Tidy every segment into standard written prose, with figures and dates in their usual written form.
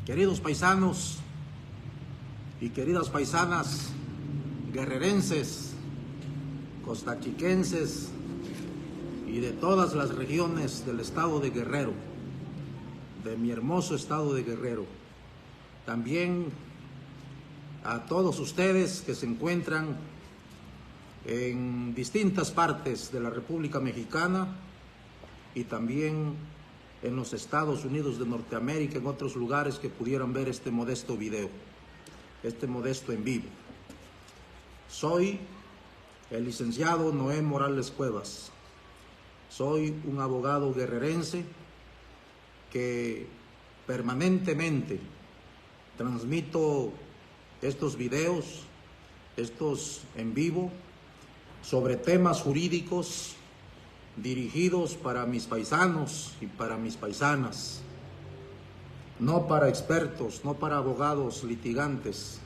Queridos paisanos y queridas paisanas, guerrerenses, costachiquenses y de todas las regiones del estado de Guerrero, de mi hermoso estado de Guerrero. También a todos ustedes que se encuentran en distintas partes de la República Mexicana y también en los Estados Unidos de Norteamérica, en otros lugares que pudieran ver este modesto video, este modesto en vivo. Soy el licenciado Noé Morales Cuevas. Soy un abogado guerrerense que permanentemente transmito estos videos, estos en vivo, sobre temas jurídicos dirigidos para mis paisanos y para mis paisanas, no para expertos, no para abogados litigantes,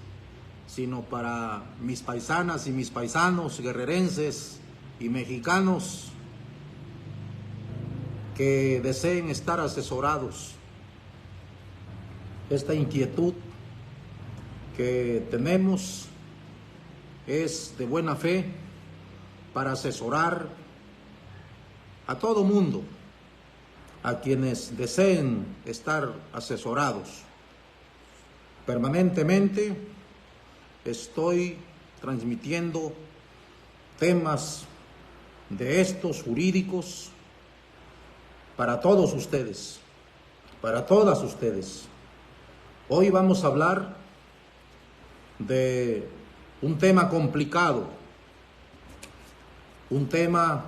sino para mis paisanas y mis paisanos guerrerenses y mexicanos que deseen estar asesorados. Esta inquietud que tenemos es de buena fe para asesorar a todo mundo, a quienes deseen estar asesorados. Permanentemente estoy transmitiendo temas de estos jurídicos para todos ustedes, para todas ustedes. Hoy vamos a hablar de un tema complicado, un tema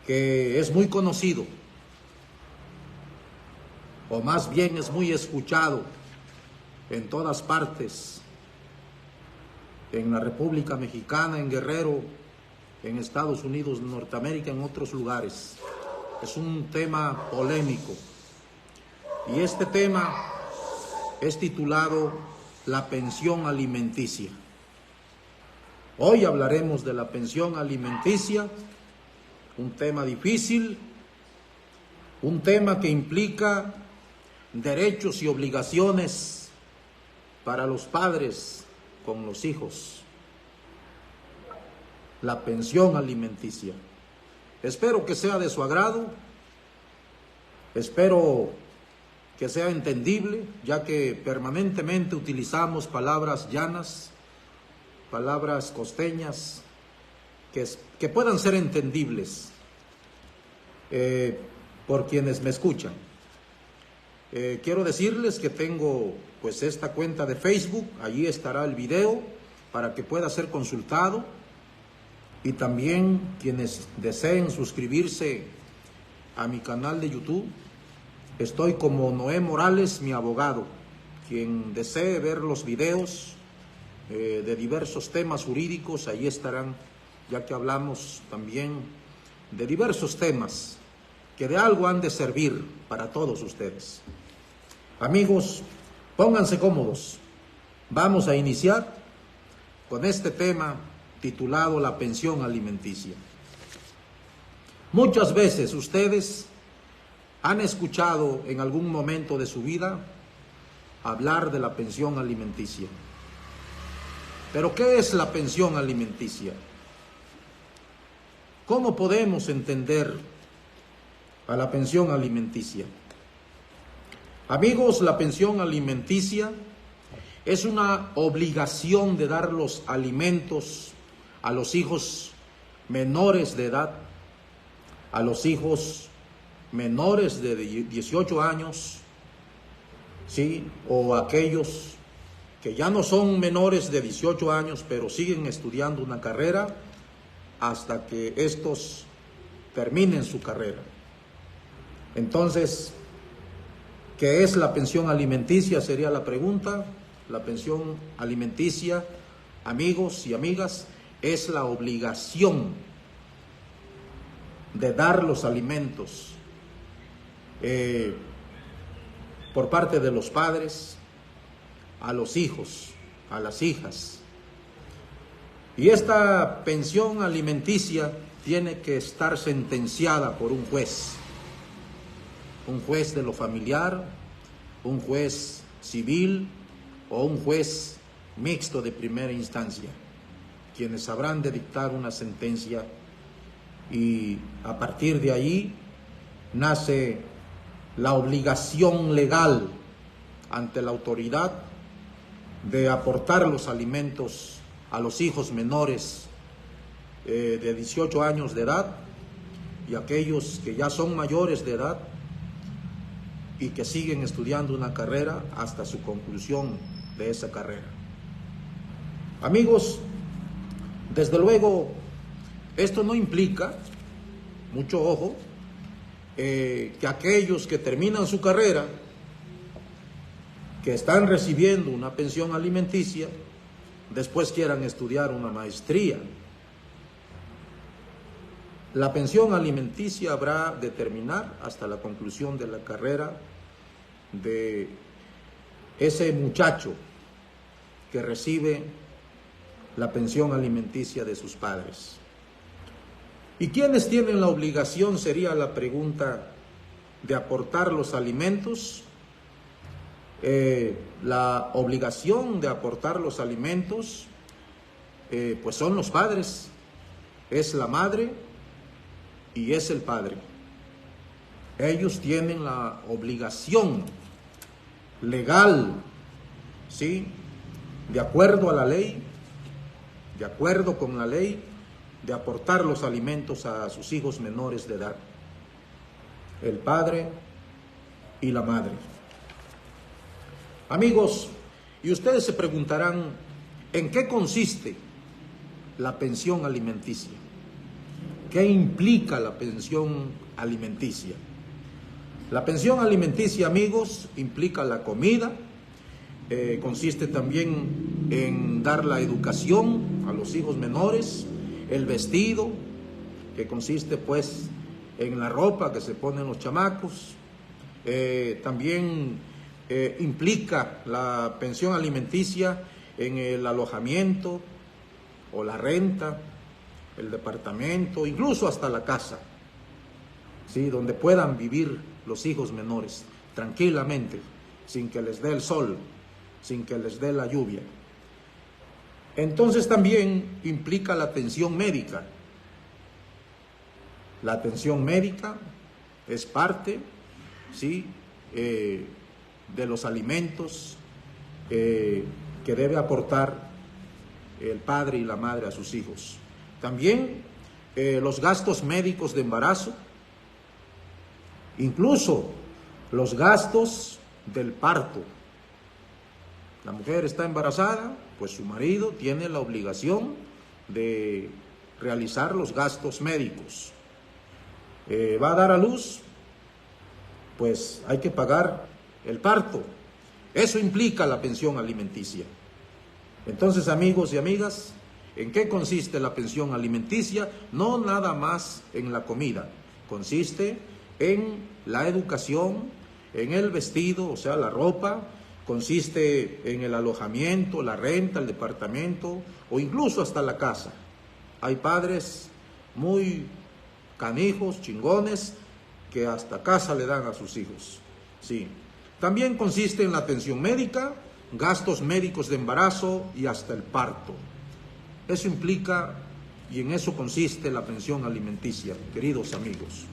que es muy conocido, o más bien es muy escuchado en todas partes, en la República Mexicana, en Guerrero, en Estados Unidos, en Norteamérica, en otros lugares. Es un tema polémico. Y este tema es titulado la pensión alimenticia. Hoy hablaremos de la pensión alimenticia, un tema difícil, un tema que implica derechos y obligaciones para los padres con los hijos. La pensión alimenticia. Espero que sea de su agrado, espero que sea entendible, ya que permanentemente utilizamos palabras llanas, palabras costeñas, que puedan ser entendibles por quienes me escuchan. Quiero decirles que tengo pues esta cuenta de Facebook, allí estará el video para que pueda ser consultado, y también quienes deseen suscribirse a mi canal de YouTube, estoy como Noé Morales, mi abogado. Quien desee ver los videos de diversos temas jurídicos, allí estarán, ya que hablamos también de diversos temas que de algo han de servir para todos ustedes. Amigos, pónganse cómodos. Vamos a iniciar con este tema titulado la pensión alimenticia. Muchas veces ustedes han escuchado en algún momento de su vida hablar de la pensión alimenticia. Pero ¿qué es la pensión alimenticia? ¿Cómo podemos entender a la pensión alimenticia? Amigos, la pensión alimenticia es una obligación de dar los alimentos a los hijos menores de edad, a los hijos menores de 18 años, ¿sí? O aquellos que ya no son menores de 18 años, pero siguen estudiando una carrera hasta que estos terminen su carrera. Entonces, ¿qué es la pensión alimenticia? Sería la pregunta. La pensión alimenticia, amigos y amigas, es la obligación de dar los alimentos por parte de los padres a los hijos, a las hijas. Y esta pensión alimenticia tiene que estar sentenciada por un juez de lo familiar, un juez civil o un juez mixto de primera instancia, quienes habrán de dictar una sentencia, y a partir de ahí nace la obligación legal ante la autoridad de aportar los alimentos a los hijos menores de 18 años de edad y aquellos que ya son mayores de edad y que siguen estudiando una carrera hasta su conclusión de esa carrera. Amigos, desde luego, esto no implica, mucho ojo, que aquellos que terminan su carrera, que están recibiendo una pensión alimenticia, después quieran estudiar una maestría. La pensión alimenticia habrá de terminar hasta la conclusión de la carrera de ese muchacho que recibe la pensión alimenticia de sus padres. ¿Y quiénes tienen la obligación? Sería la pregunta, de aportar los alimentos. La obligación de aportar los alimentos, pues son los padres, es la madre y es el padre. Ellos tienen la obligación legal, ¿sí?, de acuerdo a la ley, de acuerdo con la ley, de aportar los alimentos a sus hijos menores de edad, el padre y la madre. Amigos, y ustedes se preguntarán, ¿en qué consiste la pensión alimenticia? ¿Qué implica la pensión alimenticia? La pensión alimenticia, amigos, implica la comida, consiste también en dar la educación a los hijos menores, el vestido, que consiste pues en la ropa que se ponen los chamacos, también implica la pensión alimenticia en el alojamiento o la renta, el departamento, incluso hasta la casa, ¿sí?, donde puedan vivir los hijos menores tranquilamente, sin que les dé el sol, sin que les dé la lluvia. Entonces también implica la atención médica. La atención médica es parte, ¿sí?, de los alimentos que debe aportar el padre y la madre a sus hijos. También los gastos médicos de embarazo, incluso los gastos del parto. La mujer está embarazada, pues su marido tiene la obligación de realizar los gastos médicos. Va a dar a luz, pues hay que pagar el parto. Eso implica la pensión alimenticia. Entonces, amigos y amigas, ¿en qué consiste la pensión alimenticia? No nada más en la comida, consiste en la educación, en el vestido, o sea, la ropa, consiste en el alojamiento, la renta, el departamento o incluso hasta la casa. Hay padres muy canijos, chingones, que hasta casa le dan a sus hijos. Sí. También consiste en la atención médica, gastos médicos de embarazo y hasta el parto. Eso implica y en eso consiste la pensión alimenticia, queridos amigos.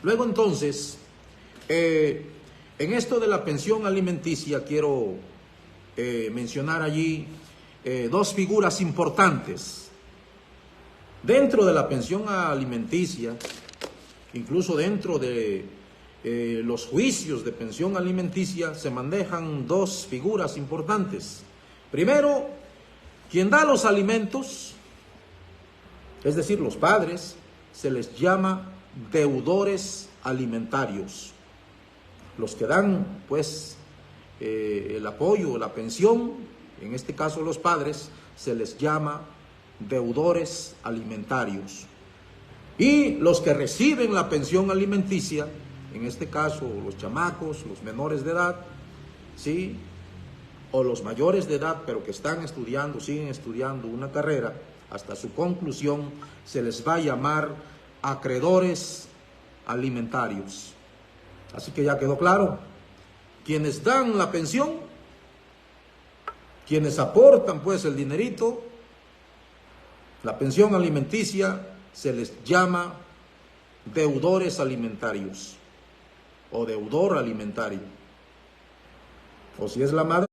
Luego entonces, en esto de la pensión alimenticia quiero mencionar allí dos figuras importantes. Dentro de la pensión alimenticia, incluso dentro de los juicios de pensión alimenticia, se manejan dos figuras importantes. Primero, quien da los alimentos, es decir, los padres, se les llama deudores alimentarios. Los que dan, pues, el apoyo, la pensión, en este caso los padres, se les llama deudores alimentarios. Y los que reciben la pensión alimenticia, en este caso los chamacos, los menores de edad, ¿sí?, o los mayores de edad, pero que están estudiando, siguen estudiando una carrera, hasta su conclusión, se les va a llamar acreedores alimentarios. Así que ya quedó claro. quienes dan la pensión, quienes aportan pues el dinerito, la pensión alimenticia, se les llama deudores alimentarios o deudor alimentario. O si es la madre,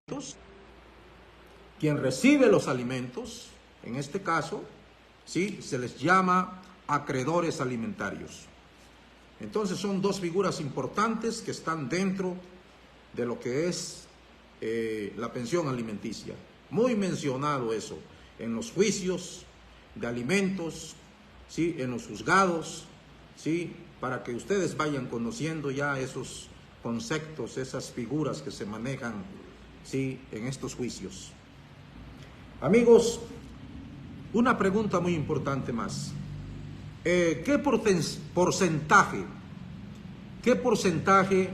quien recibe los alimentos, en este caso, ¿sí?, se les llama acreedores alimentarios. Entonces son dos figuras importantes que están dentro de lo que es la pensión alimenticia. Muy mencionado eso en los juicios de alimentos, ¿sí?, en los juzgados, ¿sí?, para que ustedes vayan conociendo ya esos conceptos, esas figuras que se manejan, ¿sí?, en estos juicios. Amigos, una pregunta muy importante más. ¿Qué porcentaje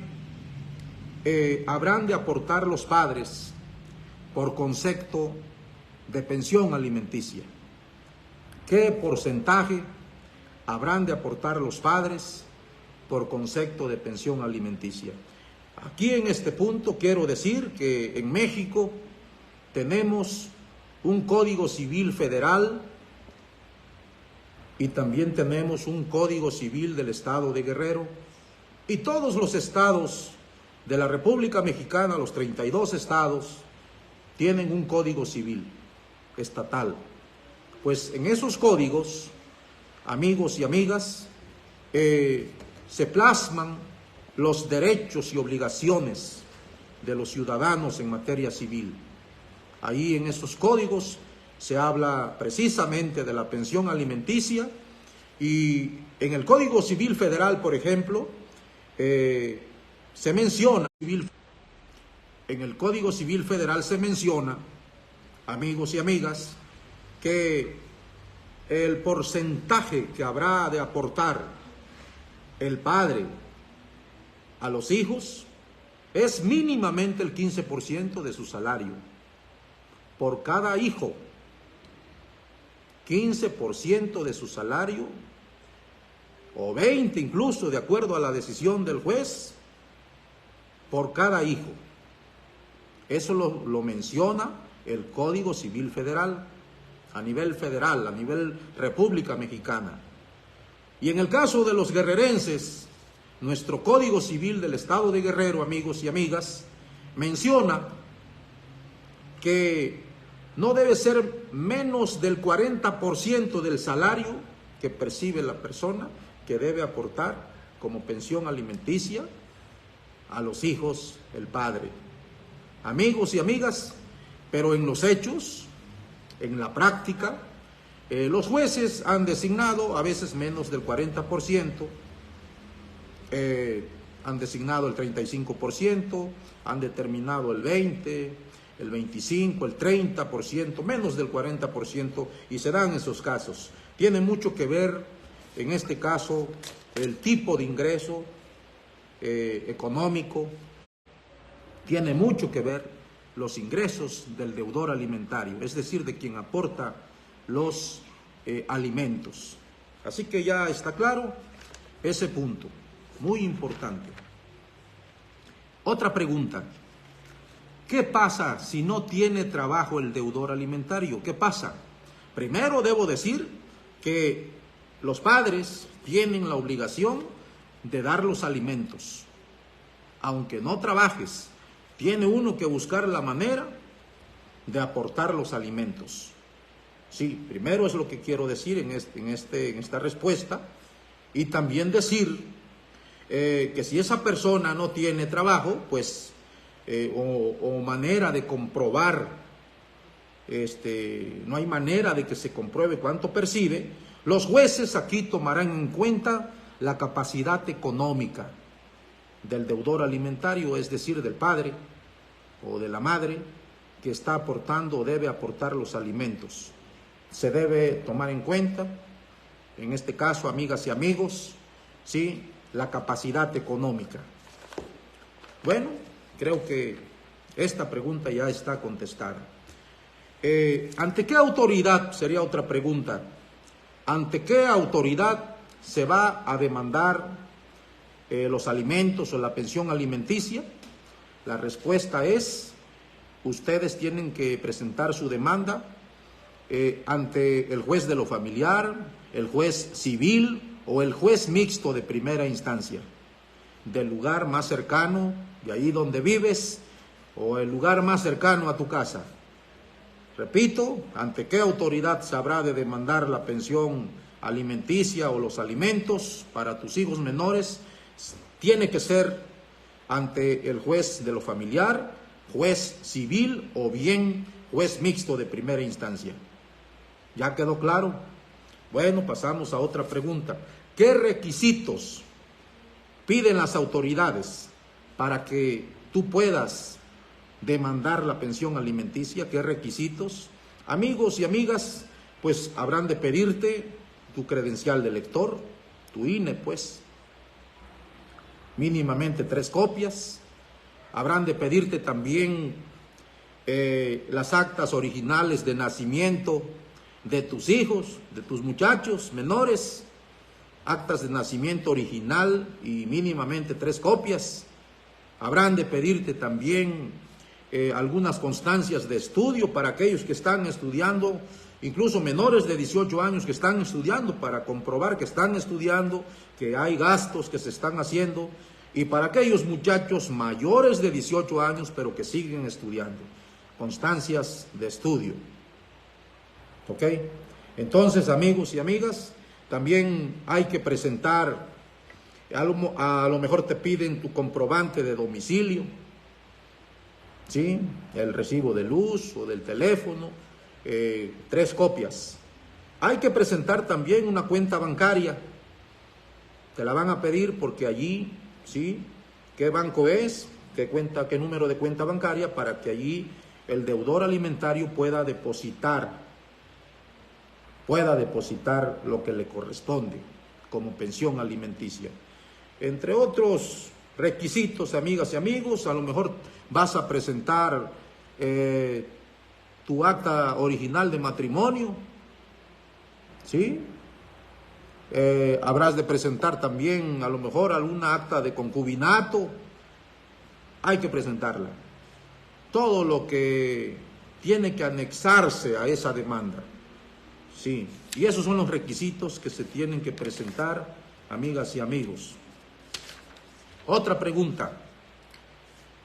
habrán de aportar los padres por concepto de pensión alimenticia? ¿Qué porcentaje habrán de aportar los padres por concepto de pensión alimenticia? Aquí en este punto quiero decir que en México tenemos un Código Civil Federal y también tenemos un Código Civil del Estado de Guerrero, y todos los estados de la República Mexicana, los 32 estados, tienen un Código Civil estatal. Pues en esos códigos, amigos y amigas, se plasman los derechos y obligaciones de los ciudadanos en materia civil. Ahí en esos códigos se habla precisamente de la pensión alimenticia, y en el Código Civil Federal, por ejemplo, se menciona, en el Código Civil Federal se menciona, amigos y amigas, que el porcentaje que habrá de aportar el padre a los hijos es mínimamente el 15% de su salario. Por cada hijo, 15% de su salario, o 20 incluso, de acuerdo a la decisión del juez, por cada hijo. Eso lo menciona el Código Civil Federal, a nivel República Mexicana. Y en el caso de los guerrerenses, nuestro Código Civil del Estado de Guerrero, amigos y amigas, menciona que no debe ser menos del 40% del salario que percibe la persona que debe aportar como pensión alimenticia a los hijos el padre. Amigos y amigas, pero en los hechos, en la práctica, los jueces han designado a veces menos del 40%, han designado el 35%, han determinado el 20%, el 25%, el 30%, menos del 40%, y se dan esos casos. Tiene mucho que ver, en este caso, el tipo de ingreso económico, tiene mucho que ver los ingresos del deudor alimentario, es decir, de quien aporta los alimentos. Así que ya está claro ese punto, muy importante. Otra pregunta: ¿qué pasa si no tiene trabajo el deudor alimentario? ¿Qué pasa? Primero debo decir que los padres tienen la obligación de dar los alimentos. Aunque no trabajes, tiene uno que buscar la manera de aportar los alimentos. Sí, primero es lo que quiero decir en esta respuesta, y también decir que si esa persona no tiene trabajo, pues o manera de comprobar, no hay manera de que se compruebe cuánto percibe, los jueces aquí tomarán en cuenta la capacidad económica del deudor alimentario, es decir, del padre o de la madre que está aportando o debe aportar los alimentos. Se debe tomar en cuenta, en este caso, amigas y amigos, ¿sí?, la capacidad económica. Bueno, creo que esta pregunta ya está contestada. ¿Ante qué autoridad, sería otra pregunta, ante qué autoridad se va a demandar los alimentos o la pensión alimenticia? La respuesta es, ustedes tienen que presentar su demanda ante el juez de lo familiar, el juez civil o el juez mixto de primera instancia, del lugar más cercano, de ahí donde vives, o el lugar más cercano a tu casa. Repito, ¿ante qué autoridad se habrá de demandar la pensión alimenticia o los alimentos para tus hijos menores? Tiene que ser ante el juez de lo familiar, juez civil o bien juez mixto de primera instancia. ¿Ya quedó claro? Bueno, pasamos a otra pregunta. ¿Qué requisitos piden las autoridades para que tú puedas demandar la pensión alimenticia? ¿Qué requisitos? Amigos y amigas, pues habrán de pedirte tu credencial de lector, tu INE, pues, mínimamente 3 copias. Habrán de pedirte también las actas originales de nacimiento de tus hijos, de tus muchachos menores, actas de nacimiento original y mínimamente 3 copias. Habrán de pedirte también algunas constancias de estudio para aquellos que están estudiando, incluso menores de 18 años que están estudiando, para comprobar que están estudiando, que hay gastos que se están haciendo, y para aquellos muchachos mayores de 18 años pero que siguen estudiando, constancias de estudio. ¿Ok? Entonces, amigos y amigas, también hay que presentar, a lo mejor te piden tu comprobante de domicilio, ¿sí? El recibo de luz o del teléfono, 3 copias. Hay que presentar también una cuenta bancaria. Te la van a pedir porque allí, ¿sí? ¿Qué banco es? ¿Qué número de cuenta bancaria? Para que allí el deudor alimentario pueda depositar lo que le corresponde como pensión alimenticia. Entre otros requisitos, amigas y amigos, a lo mejor vas a presentar tu acta original de matrimonio, ¿sí? Habrás de presentar también a lo mejor alguna acta de concubinato. Hay que presentarla. Todo lo que tiene que anexarse a esa demanda. Sí, y esos son los requisitos que se tienen que presentar, amigas y amigos. Otra pregunta.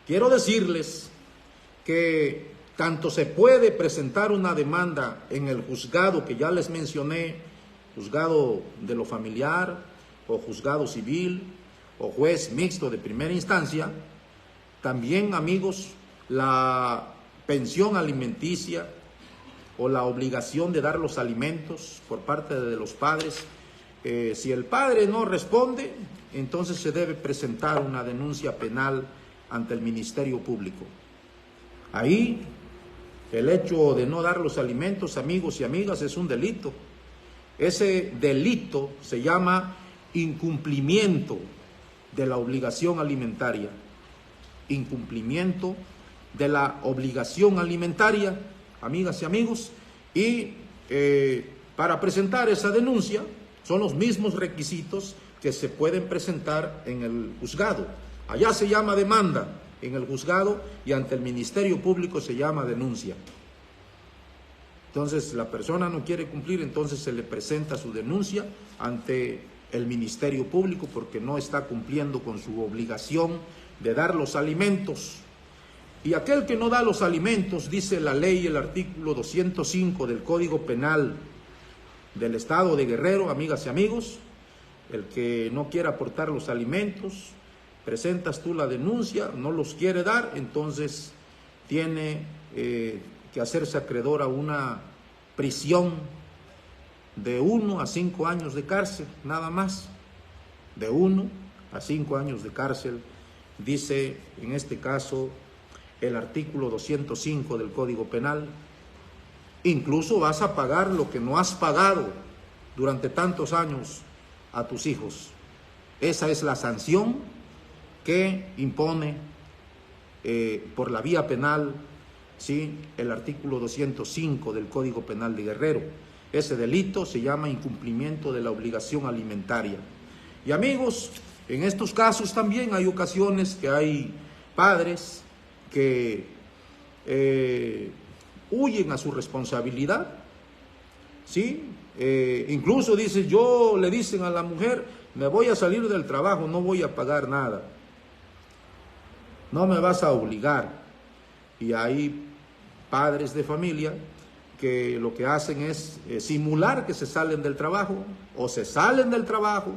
Quiero decirles que tanto se puede presentar una demanda en el juzgado que ya les mencioné, juzgado de lo familiar, o juzgado civil, o juez mixto de primera instancia. También, amigos, la pensión alimenticia o la obligación de dar los alimentos por parte de los padres. Si el padre no responde, entonces se debe presentar una denuncia penal ante el Ministerio Público. Ahí, el hecho de no dar los alimentos, amigos y amigas, es un delito. Ese delito se llama incumplimiento de la obligación alimentaria. Incumplimiento de la obligación alimentaria, amigas y amigos, y para presentar esa denuncia son los mismos requisitos que se pueden presentar en el juzgado. Allá se llama demanda en el juzgado y ante el Ministerio Público se llama denuncia. Entonces, la persona no quiere cumplir, entonces se le presenta su denuncia ante el Ministerio Público porque no está cumpliendo con su obligación de dar los alimentos. Y aquel que no da los alimentos, dice la ley, el artículo 205 del Código Penal del Estado de Guerrero, amigas y amigos, el que no quiera aportar los alimentos, presentas tú la denuncia, no los quiere dar, entonces tiene que hacerse acreedor a una prisión de 1 a 5 años de cárcel, nada más. De 1 a 5 años de cárcel, dice en este caso el artículo 205 del Código Penal. Incluso vas a pagar lo que no has pagado durante tantos años a tus hijos. Esa es la sanción que impone por la vía penal, ¿sí?, el artículo 205 del Código Penal de Guerrero. Ese delito se llama incumplimiento de la obligación alimentaria. Y amigos, en estos casos también hay ocasiones que hay padres que huyen a su responsabilidad, ¿sí? Incluso dice, le dicen a la mujer, me voy a salir del trabajo, no voy a pagar nada, no me vas a obligar. Y hay padres de familia que lo que hacen es simular que se salen del trabajo, o se salen del trabajo,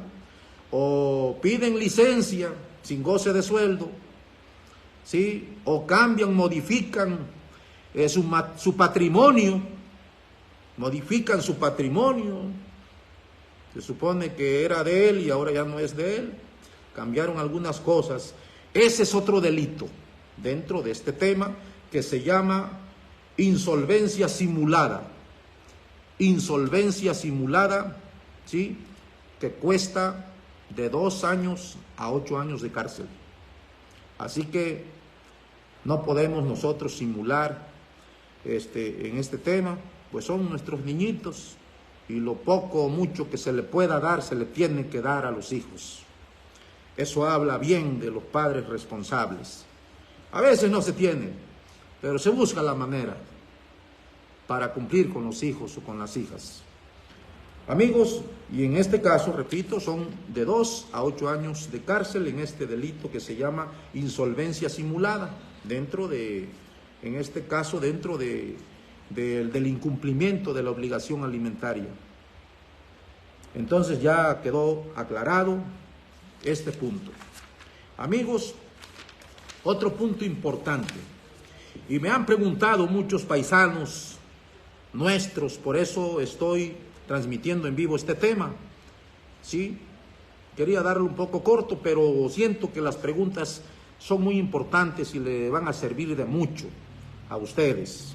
o piden licencia sin goce de sueldo, ¿sí? O cambian, modifican su patrimonio, modifican su patrimonio, se supone que era de él y ahora ya no es de él, cambiaron algunas cosas. Ese es otro delito dentro de este tema que se llama insolvencia simulada. Insolvencia simulada, ¿sí? Que cuesta de 2 años a 8 años de cárcel. Así que no podemos nosotros simular en este tema, pues son nuestros niñitos y lo poco o mucho que se le pueda dar, se le tiene que dar a los hijos. Eso habla bien de los padres responsables. A veces no se tiene, pero se busca la manera para cumplir con los hijos o con las hijas. Amigos, y en este caso, repito, son de 2 a 8 años de cárcel en este delito que se llama insolvencia simulada, en este caso, dentro del incumplimiento de la obligación alimentaria. Entonces ya quedó aclarado este punto. Amigos, otro punto importante, y me han preguntado muchos paisanos nuestros, por eso estoy transmitiendo en vivo este tema, ¿sí? Quería darlo un poco corto, pero siento que las preguntas son muy importantes y le van a servir de mucho a ustedes.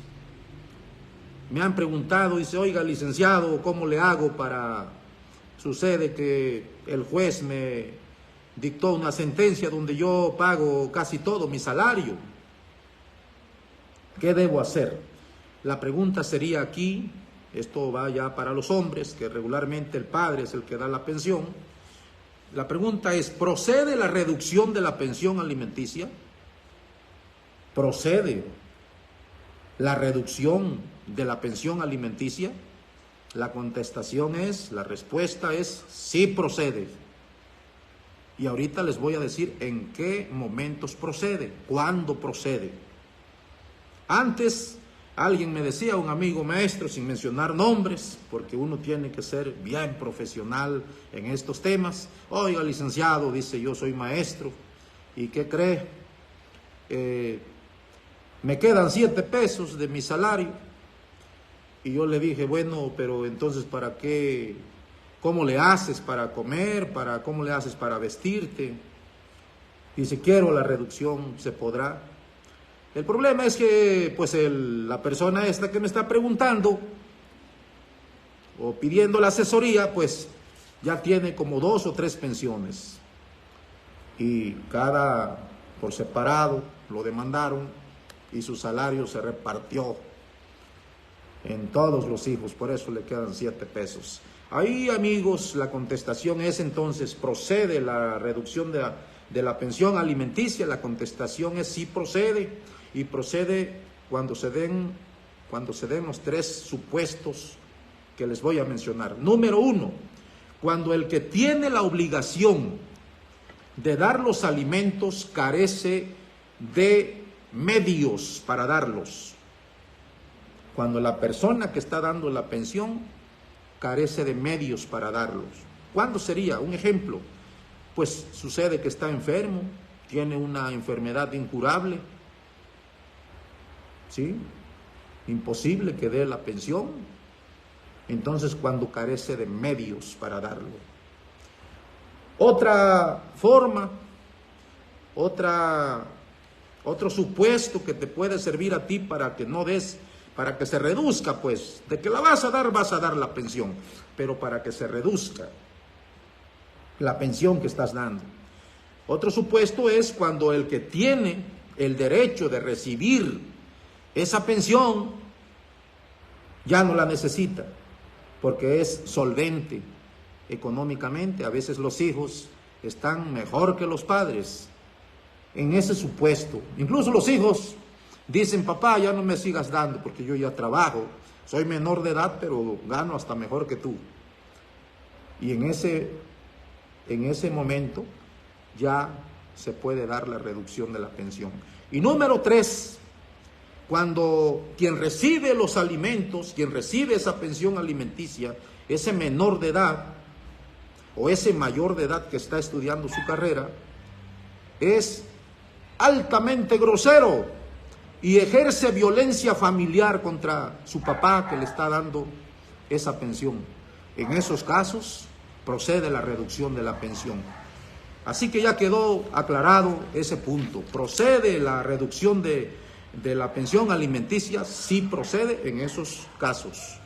Me han preguntado, dice, oiga, licenciado, ¿cómo le hago para... Sucede que el juez me dictó una sentencia donde yo pago casi todo mi salario. ¿Qué debo hacer? La pregunta sería aquí, esto va ya para los hombres, que regularmente el padre es el que da la pensión. La pregunta es, ¿procede la reducción de la pensión alimenticia? ¿Procede la reducción de la pensión alimenticia? La contestación es, la respuesta es, sí procede. Y ahorita les voy a decir en qué momentos procede, cuándo procede. Antes, alguien me decía, un amigo maestro, sin mencionar nombres, porque uno tiene que ser bien profesional en estos temas. Oiga, licenciado, dice, yo soy maestro, ¿y qué cree? Me quedan 7 pesos de mi salario. Y yo le dije, bueno, pero entonces, ¿para qué? ¿Cómo le haces para comer? ¿Cómo le haces para vestirte? Dice, quiero la reducción, ¿se podrá? El problema es que, pues, la persona esta que me está preguntando o pidiendo la asesoría, pues, ya tiene como 2 o 3 pensiones. Y por separado, lo demandaron y su salario se repartió en todos los hijos, por eso le quedan 7 pesos. Ahí, amigos, la contestación es entonces, ¿procede la reducción de la pensión alimenticia? La contestación es sí procede, y procede cuando se den los 3 supuestos que les voy a mencionar. Número 1, cuando el que tiene la obligación de dar los alimentos carece de medios para darlos. Cuando la persona que está dando la pensión carece de medios para darlos. ¿Cuándo sería? Un ejemplo, pues sucede que está enfermo, tiene una enfermedad incurable, ¿sí? Imposible que dé la pensión. Entonces, cuando carece de medios para darlo. Otra forma, otro supuesto que te puede servir a ti para que no des, para que se reduzca, pues, de que la vas a dar la pensión, pero para que se reduzca la pensión que estás dando. Otro supuesto es cuando el que tiene el derecho de recibir esa pensión ya no la necesita, porque es solvente económicamente. A veces los hijos están mejor que los padres en ese supuesto. Incluso los hijos dicen, papá, ya no me sigas dando porque yo ya trabajo, soy menor de edad, pero gano hasta mejor que tú. Y en ese momento ya se puede dar la reducción de la pensión. Y número 3, cuando quien recibe los alimentos, quien recibe esa pensión alimenticia, ese menor de edad o ese mayor de edad que está estudiando su carrera, es altamente grosero y ejerce violencia familiar contra su papá que le está dando esa pensión. En esos casos procede la reducción de la pensión. Así que ya quedó aclarado ese punto. ¿Procede la reducción de la pensión alimenticia? Sí procede en esos casos.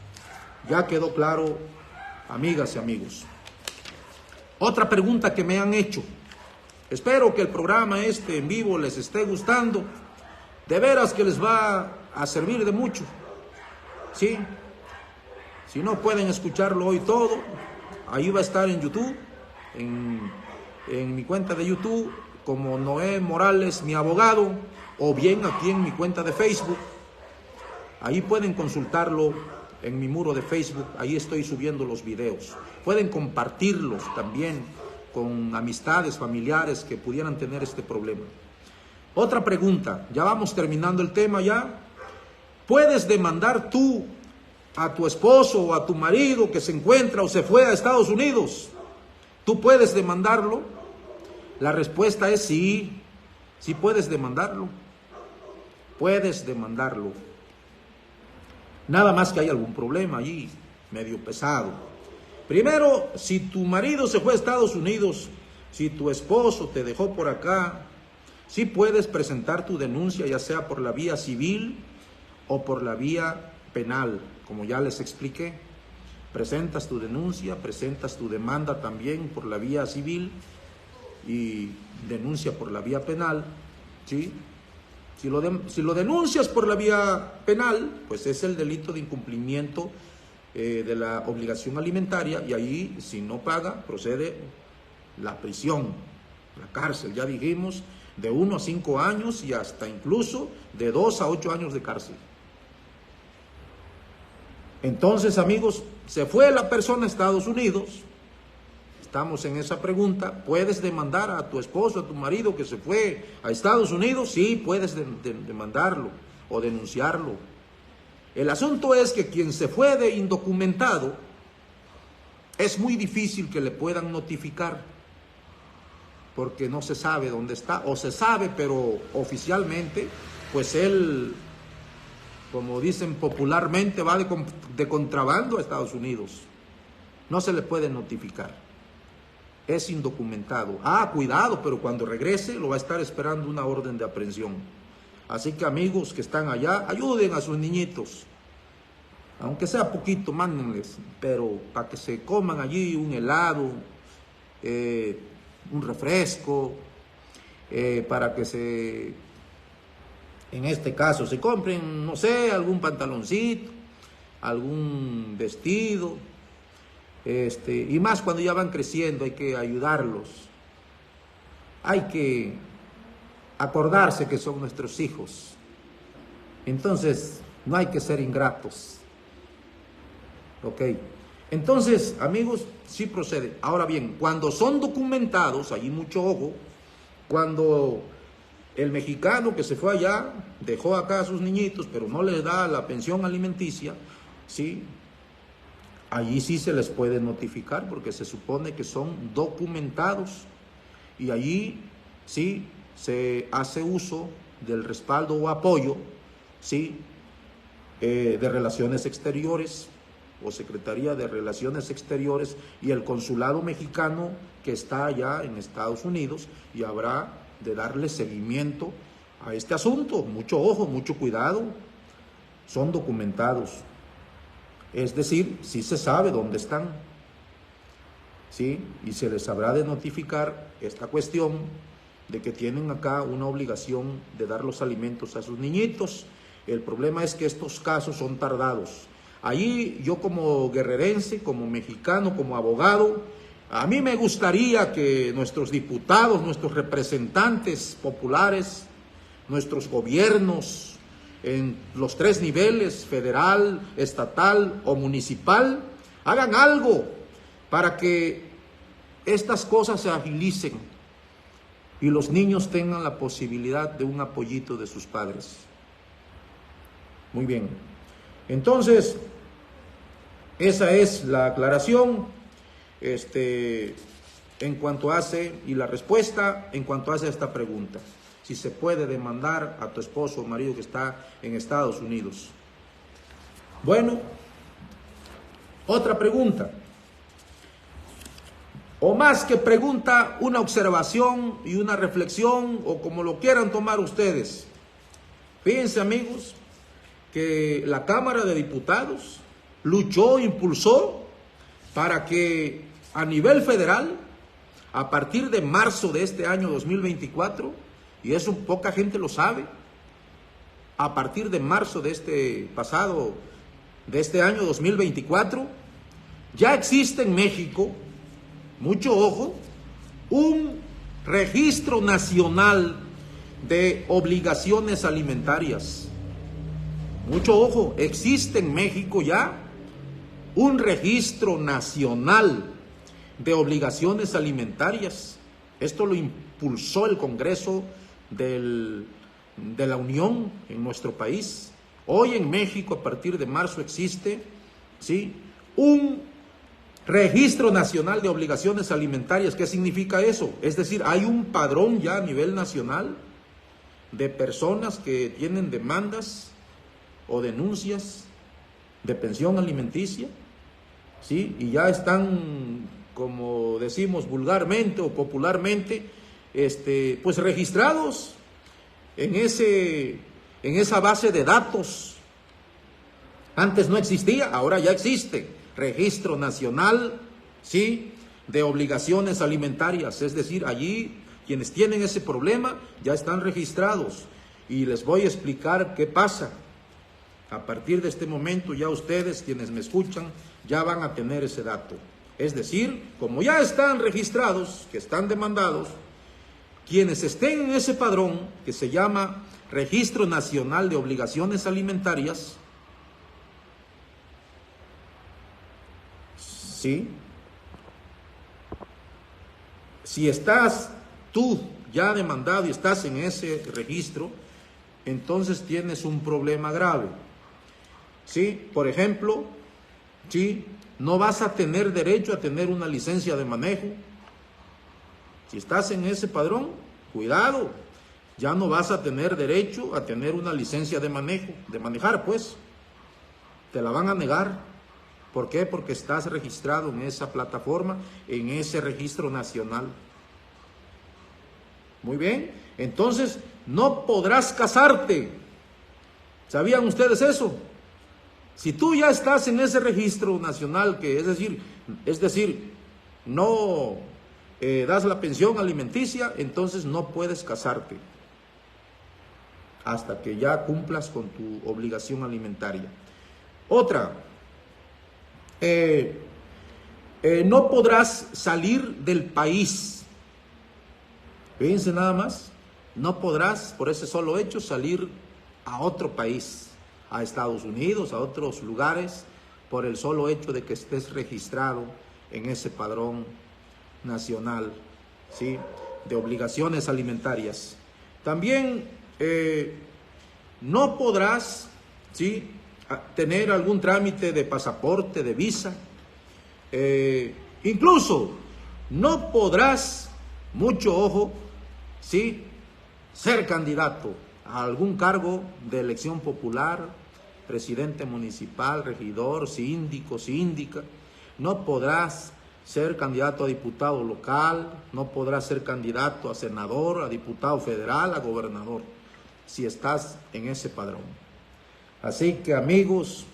Ya quedó claro, amigas y amigos. Otra pregunta que me han hecho. Espero que el programa en vivo les esté gustando. De veras que les va a servir de mucho. ¿Sí? Si no pueden escucharlo hoy todo, ahí va a estar en YouTube, en mi cuenta de YouTube, como Noé Morales, mi abogado, o bien aquí en mi cuenta de Facebook. Ahí pueden consultarlo en mi muro de Facebook, ahí estoy subiendo los videos. Pueden compartirlos también con amistades, familiares que pudieran tener este problema. Otra pregunta, ya vamos terminando el tema ya. ¿Puedes demandar tú a tu esposo o a tu marido que se encuentra o se fue a Estados Unidos? ¿Tú puedes demandarlo? La respuesta es sí, sí puedes demandarlo. Puedes demandarlo. Nada más que hay algún problema allí, medio pesado. Primero, si tu marido se fue a Estados Unidos, si tu esposo te dejó por acá, sí puedes presentar tu denuncia, ya sea por la vía civil o por la vía penal, como ya les expliqué. Presentas tu denuncia, presentas tu demanda también por la vía civil y denuncia por la vía penal, ¿sí? Si lo denuncias por la vía penal, pues es el delito de incumplimiento de la obligación alimentaria, y ahí, si no paga, procede la prisión, la cárcel, ya dijimos, de 1 a 5 años y hasta incluso de 2 a 8 años de cárcel. Entonces, amigos, se fue la persona a Estados Unidos. Estamos en esa pregunta. ¿Puedes demandar a tu esposo, a tu marido que se fue a Estados Unidos? Sí, puedes demandarlo o denunciarlo. El asunto es que quien se fue de indocumentado, es muy difícil que le puedan notificar, porque no se sabe dónde está, o se sabe, pero oficialmente, pues él, como dicen popularmente, va de contrabando a Estados Unidos. No se le puede notificar. Es indocumentado. Ah, cuidado, pero cuando regrese lo va a estar esperando una orden de aprehensión. Así que, amigos que están allá, ayuden a sus niñitos. Aunque sea poquito, mándenles, pero para que se coman allí un helado, un refresco, para que en este caso, se compren, no sé, algún pantaloncito, algún vestido, y más cuando ya van creciendo, hay que ayudarlos. Hay que acordarse que son nuestros hijos. Entonces, no hay que ser ingratos. Ok. Entonces, amigos, sí procede. Ahora bien, cuando son documentados, allí mucho ojo, cuando el mexicano que se fue allá, dejó acá a sus niñitos, pero no les da la pensión alimenticia, ¿sí? Allí sí se les puede notificar porque se supone que son documentados, y allí sí se hace uso del respaldo o apoyo, ¿sí? De Relaciones Exteriores o Secretaría de Relaciones Exteriores y el consulado mexicano que está allá en Estados Unidos, y habrá de darle seguimiento a este asunto. Mucho ojo, mucho cuidado. Son documentados. Es decir, sí se sabe dónde están, ¿sí? Y se les habrá de notificar esta cuestión de que tienen acá una obligación de dar los alimentos a sus niñitos. El problema es que estos casos son tardados. Ahí yo, como guerrerense, como mexicano, como abogado, A mí me gustaría que nuestros diputados, nuestros representantes populares, nuestros gobiernos en los 3 niveles, federal, estatal o municipal, hagan algo para que estas cosas se agilicen y los niños tengan la posibilidad de un apoyito de sus padres. Muy bien. Entonces, esa es la aclaración en cuanto hace, y la respuesta en cuanto hace esta pregunta. Si se puede demandar a tu esposo o marido que está en Estados Unidos. Bueno, otra pregunta. O más que pregunta, una observación y una reflexión, o como lo quieran tomar ustedes. Fíjense, amigos, que la Cámara de Diputados luchó, impulsó para que a nivel federal, a partir de marzo de este año 2024, y eso poca gente lo sabe, a partir de marzo de este año 2024, ya existe en México, mucho ojo, un registro nacional de obligaciones alimentarias. Mucho ojo, existe en México ya un registro nacional de obligaciones alimentarias. Esto lo impulsó el Congreso de la Unión en nuestro país. Hoy en México, a partir de marzo, existe, ¿sí?, un registro nacional de obligaciones alimentarias. ¿Qué significa eso? Es decir, hay un padrón ya a nivel nacional de personas que tienen demandas o denuncias de pensión alimenticia, ¿sí?, y ya están, como decimos vulgarmente o popularmente, pues registrados en esa base de datos. Antes no existía, ahora ya existe registro nacional, ¿sí?, de obligaciones alimentarias. Es decir, allí quienes tienen ese problema ya están registrados, y les voy a explicar qué pasa. A partir de este momento ya ustedes, quienes me escuchan, ya van a tener ese dato. Es decir, como ya están registrados, que están demandados, quienes estén en ese padrón que se llama Registro Nacional de Obligaciones Alimentarias, ¿sí?, si estás tú ya demandado y estás en ese registro, entonces tienes un problema grave. ¿Sí? Por ejemplo, ¿sí?, no vas a tener derecho a tener una licencia de manejo. Si estás en ese padrón, cuidado, ya no vas a tener derecho a tener una licencia de manejo, de manejar, pues. Te la van a negar. ¿Por qué? Porque estás registrado en esa plataforma, en ese registro nacional. Muy bien, entonces no podrás casarte. ¿Sabían ustedes eso? Si tú ya estás en ese registro nacional, que es decir, no das la pensión alimenticia, entonces no puedes casarte hasta que ya cumplas con tu obligación alimentaria. Otra, no podrás salir del país. Fíjense nada más, no podrás por ese solo hecho salir a otro país, a Estados Unidos, a otros lugares, por el solo hecho de que estés registrado en ese padrón nacional, ¿sí?, de obligaciones alimentarias. También no podrás, ¿sí?, tener algún trámite de pasaporte, de visa. Incluso no podrás, mucho ojo, ¿sí?, ser candidato a algún cargo de elección popular, presidente municipal, regidor, síndico, síndica. No podrás ser candidato a diputado local, no podrás ser candidato a senador, a diputado federal, a gobernador, si estás en ese padrón. Así que, amigos,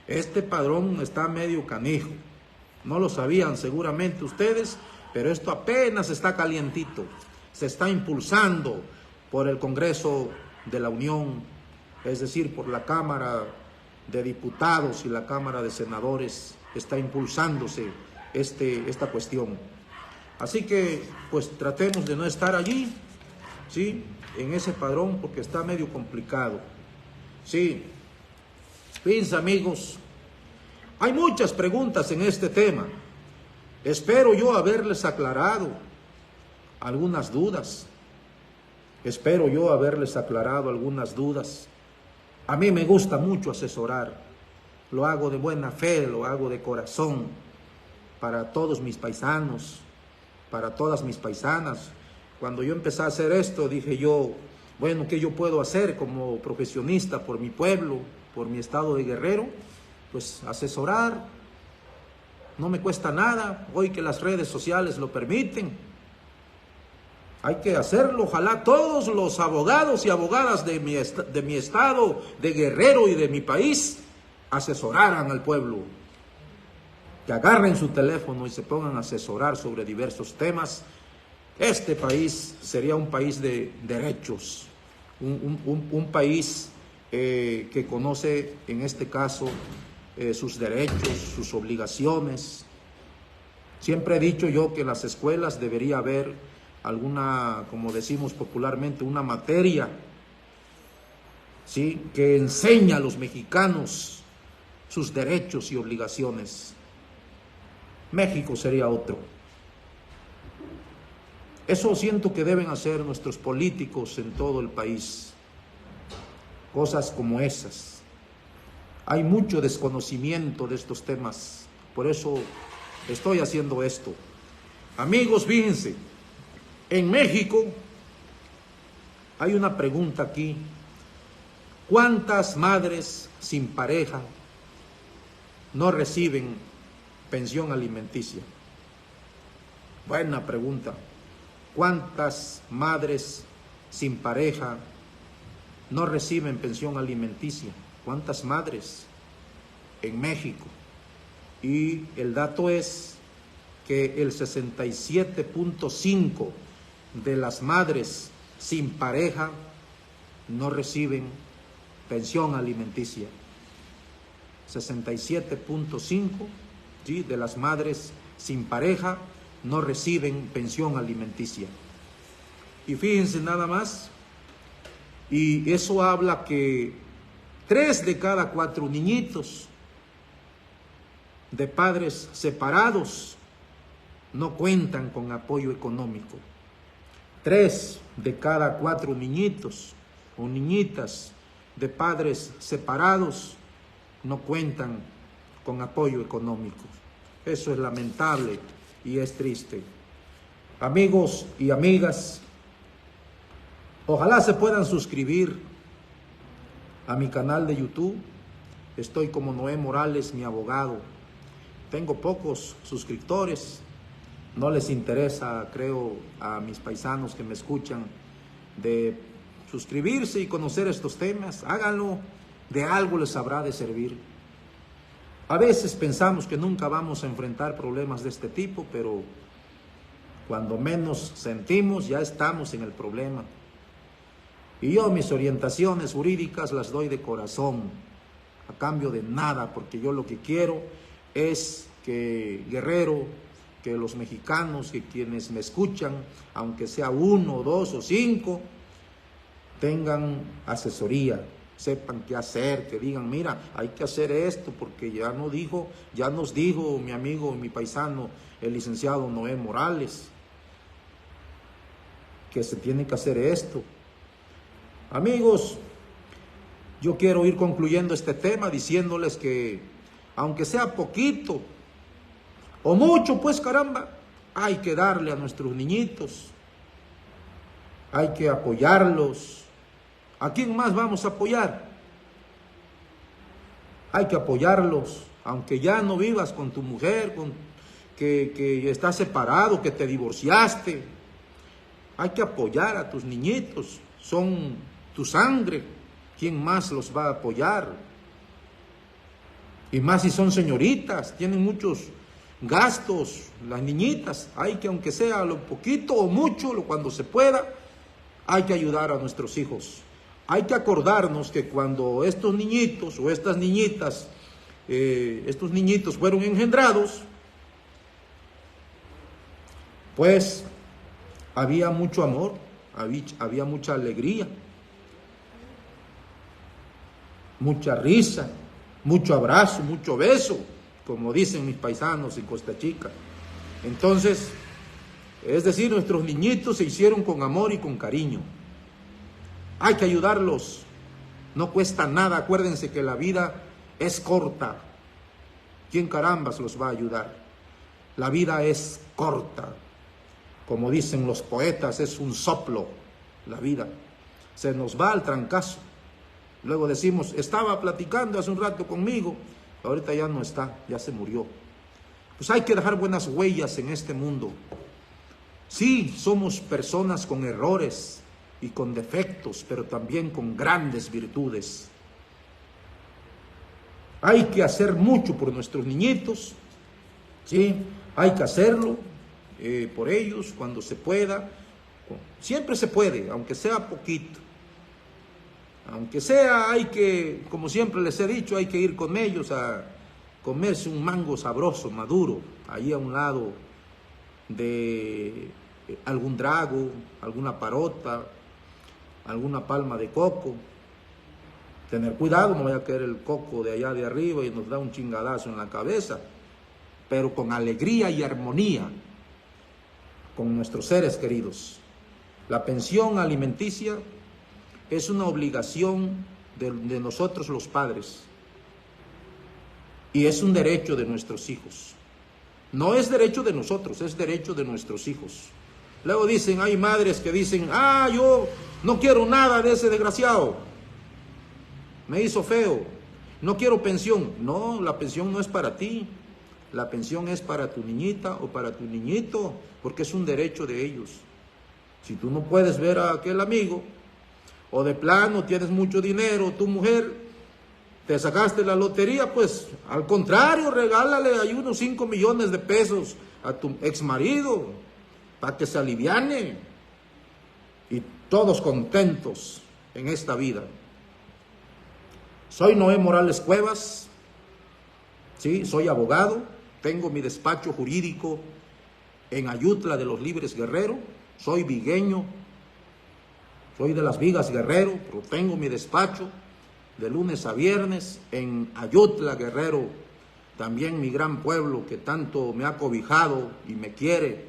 este padrón está medio canijo. No lo sabían seguramente ustedes, pero esto apenas está calientito. Se está impulsando por el Congreso de la Unión, es decir, por la Cámara de Diputados y la Cámara de Senadores, está impulsándose esta cuestión. Así que, pues tratemos de no estar allí, ¿sí? En ese padrón, porque está medio complicado. Sí, fíjense amigos, hay muchas preguntas en este tema. Espero yo haberles aclarado algunas dudas. Espero yo haberles aclarado algunas dudas. A mí me gusta mucho asesorar. Lo hago de buena fe, lo hago de corazón. Para todos mis paisanos, para todas mis paisanas. Cuando yo empecé a hacer esto, dije yo, bueno, ¿qué yo puedo hacer como profesionista por mi pueblo, por mi estado de Guerrero? Pues asesorar. No me cuesta nada, hoy que las redes sociales lo permiten. Hay que hacerlo, ojalá todos los abogados y abogadas de mi estado de Guerrero y de mi país asesoraran al pueblo. Que agarren su teléfono y se pongan a asesorar sobre diversos temas. Este país sería un país de derechos, un país que conoce en este caso sus derechos, sus obligaciones. Siempre he dicho yo que en las escuelas debería haber alguna, como decimos popularmente, una materia, ¿sí?, que enseña a los mexicanos sus derechos y obligaciones. México sería otro. Eso siento que deben hacer nuestros políticos en todo el país. Cosas como esas. Hay mucho desconocimiento de estos temas. Por eso estoy haciendo esto. Amigos, fíjense. En México hay una pregunta aquí. ¿Cuántas madres sin pareja no reciben pensión alimenticia? Buena pregunta. ¿Cuántas madres sin pareja no reciben pensión alimenticia? ¿Cuántas madres en México? Y el dato es que el 67.5% de las madres sin pareja no reciben pensión alimenticia. 67.5%, ¿sí?, de las madres sin pareja no reciben pensión alimenticia. Y fíjense nada más, y eso habla que 3 de cada 4 niñitos de padres separados no cuentan con apoyo económico. 3 de cada 4 niñitos o niñitas de padres separados no cuentan con apoyo económico. Eso es lamentable y es triste. Amigos y amigas, ojalá se puedan suscribir a mi canal de YouTube. Estoy como Noé Morales, mi abogado. Tengo pocos suscriptores. No les interesa, creo, a mis paisanos que me escuchan, de suscribirse y conocer estos temas. Háganlo, de algo les habrá de servir. A veces pensamos que nunca vamos a enfrentar problemas de este tipo, pero cuando menos sentimos, ya estamos en el problema. Y yo mis orientaciones jurídicas las doy de corazón, a cambio de nada, porque yo lo que quiero es que Guerrero, que los mexicanos, que quienes me escuchan, aunque sea 1, 2 o 5, tengan asesoría, sepan qué hacer, que digan, mira, hay que hacer esto, porque ya nos dijo mi amigo, mi paisano, el licenciado Noé Morales, que se tiene que hacer esto. Amigos, yo quiero ir concluyendo este tema diciéndoles que, aunque sea poquito o mucho, pues caramba, hay que darle a nuestros niñitos, hay que apoyarlos. ¿A quién más vamos a apoyar? Hay que apoyarlos, aunque ya no vivas con tu mujer, que estás separado, que te divorciaste. Hay que apoyar a tus niñitos, son tu sangre. ¿Quién más los va a apoyar? Y más si son señoritas, tienen muchos gastos, las niñitas. Hay que, aunque sea lo poquito o mucho, cuando se pueda, hay que ayudar a nuestros hijos. Hay que acordarnos que cuando estos niñitos o estas niñitas, estos niñitos fueron engendrados, pues había mucho amor, había mucha alegría, mucha risa, mucho abrazo, mucho beso, como dicen mis paisanos en Costa Chica. Entonces, es decir, nuestros niñitos se hicieron con amor y con cariño. Hay que ayudarlos, no cuesta nada. Acuérdense que la vida es corta. ¿Quién carambas los va a ayudar? La vida es corta. Como dicen los poetas, es un soplo la vida. Se nos va al trancazo. Luego decimos, estaba platicando hace un rato conmigo, ahorita ya no está, ya se murió. Pues hay que dejar buenas huellas en este mundo. Sí, somos personas con errores y con defectos, pero también con grandes virtudes. Hay que hacer mucho por nuestros niñitos, sí, hay que hacerlo por ellos cuando se pueda. Siempre se puede, aunque sea poquito. Aunque sea, hay que, como siempre les he dicho, hay que ir con ellos a comerse un mango sabroso, maduro, ahí a un lado de algún drago, alguna parota, alguna palma de coco. Tener cuidado, no vaya a caer el coco de allá de arriba y nos da un chingadazo en la cabeza, pero con alegría y armonía con nuestros seres queridos. La pensión alimenticia es una obligación de nosotros los padres y es un derecho de nuestros hijos. No es derecho de nosotros, es derecho de nuestros hijos. Luego dicen, hay madres que dicen, yo no quiero nada de ese desgraciado, me hizo feo, no quiero pensión. No, la pensión no es para ti, la pensión es para tu niñita o para tu niñito, porque es un derecho de ellos. Si tú no puedes ver a aquel amigo, o de plano tienes mucho dinero, tu mujer, te sacaste la lotería, pues al contrario, regálale ahí unos 5 millones de pesos a tu ex marido, para que se aliviane, y todos contentos en esta vida. Soy Noé Morales Cuevas, sí, soy abogado, tengo mi despacho jurídico en Ayutla de los Libres Guerrero, soy vigueño, soy de las Vigas Guerrero, pero tengo mi despacho de lunes a viernes en Ayutla Guerrero, también mi gran pueblo que tanto me ha cobijado y me quiere,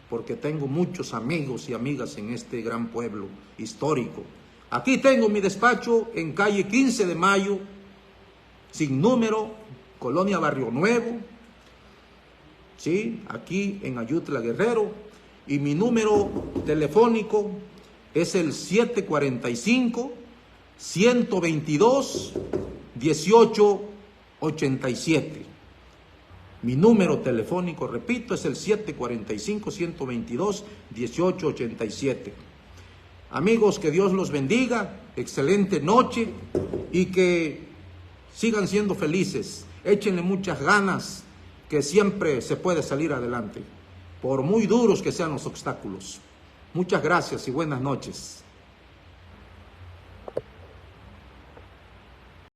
porque tengo muchos amigos y amigas en este gran pueblo histórico. Aquí tengo mi despacho en calle 15 de Mayo, sin número, Colonia Barrio Nuevo, ¿sí? Aquí en Ayutla Guerrero, y mi número telefónico es el 745-122-1887. Mi número telefónico, repito, es el 745-122-1887. Amigos, que Dios los bendiga, excelente noche y que sigan siendo felices. Échenle muchas ganas, que siempre se puede salir adelante, por muy duros que sean los obstáculos. Muchas gracias y buenas noches.